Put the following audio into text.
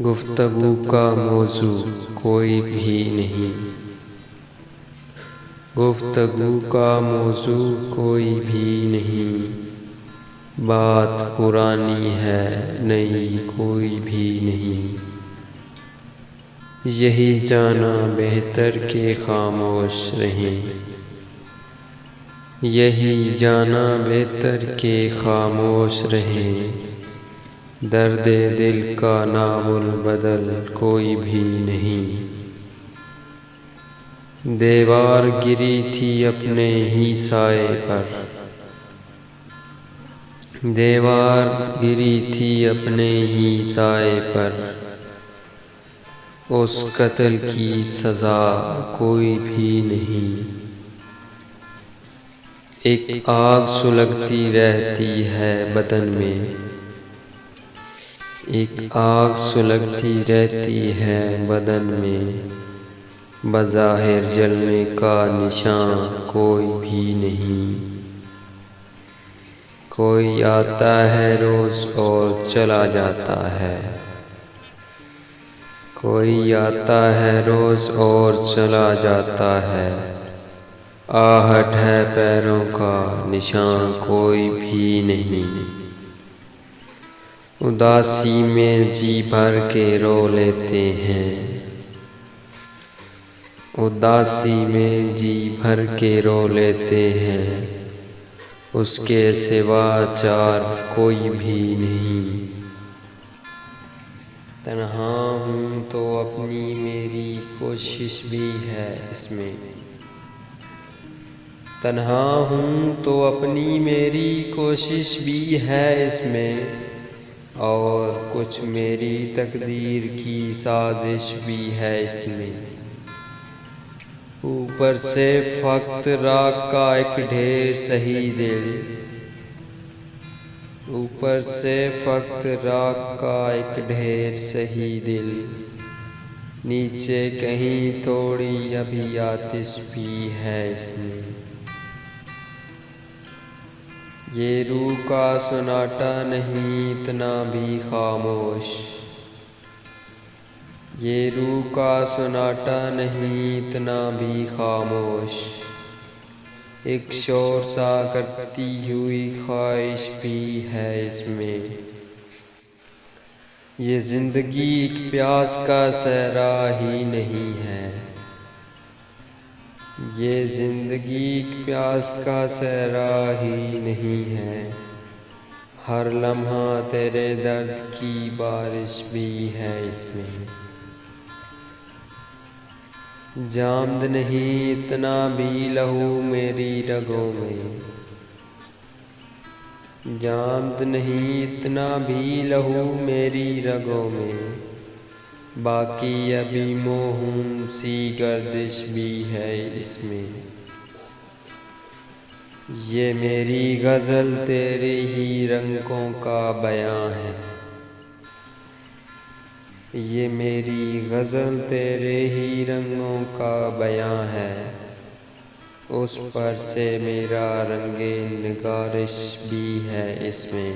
گفتگو کا موضوع کوئی بھی نہیں، گفتگو کا موضوع کوئی بھی نہیں، بات پرانی ہے نئی کوئی بھی نہیں، یہی جانا بہتر کہ خاموش رہیں، یہی جانا بہتر کہ خاموش رہیں، درد دل کا نام البدل کوئی بھی نہیں، دیوار گری تھی اپنے ہی سائے پر، دیوار گری تھی اپنے ہی سائے پر، اس قتل کی سزا کوئی بھی نہیں، ایک آگ سلگتی رہتی ہے بدن میں، ایک آگ سلگتی رہتی ہے بدن میں، بظاہر جلنے کا نشان کوئی بھی نہیں، کوئی آتا ہے روز اور چلا جاتا ہے، کوئی آتا ہے روز اور چلا جاتا ہے، آہٹ ہے پیروں کا نشان کوئی بھی نہیں، اداسی میں جی بھر کے رو لیتے ہیں، اداسی میں جی بھر کے رو لیتے ہیں، اس کے سوا چار کوئی بھی نہیں، تنہا ہوں تو اپنی میری کوشش بھی ہے اس میں، تنہا ہوں تو اپنی میری کوشش بھی ہے اس میں، اور کچھ میری تقدیر کی سازش بھی ہے اس میں، اوپر سے فقط راگ کا ایک ڈھیر سہی دل، اوپر سے فقط راگ کا ایک ڈھیر سہی دل، نیچے کہیں تھوڑی ابھی آتش بھی ہے اس میں، یہ روح کا سناٹا نہیں اتنا بھی خاموش، یہ روح کا سناٹا نہیں اتنا بھی خاموش، ایک شور سا کرتی ہوئی خواہش بھی ہے اس میں، یہ زندگی ایک پیاس کا صحرا ہی نہیں ہے، یہ زندگی ایک پیاس کا صحرا ہی نہیں ہے، ہر لمحہ تیرے درد کی بارش بھی ہے اس میں، جامد نہیں اتنا بھی لہو میری رگوں میں، جامد نہیں اتنا بھی لہو میری رگوں میں، باقی ابھی موہوم سی گردش بھی ہے اس میں، یہ میری غزل تیرے ہی رنگوں کا بیان ہے، یہ میری غزل تیرے ہی رنگوں کا بیان ہے، اس پر سے میرا رنگ نگارش بھی ہے اس میں۔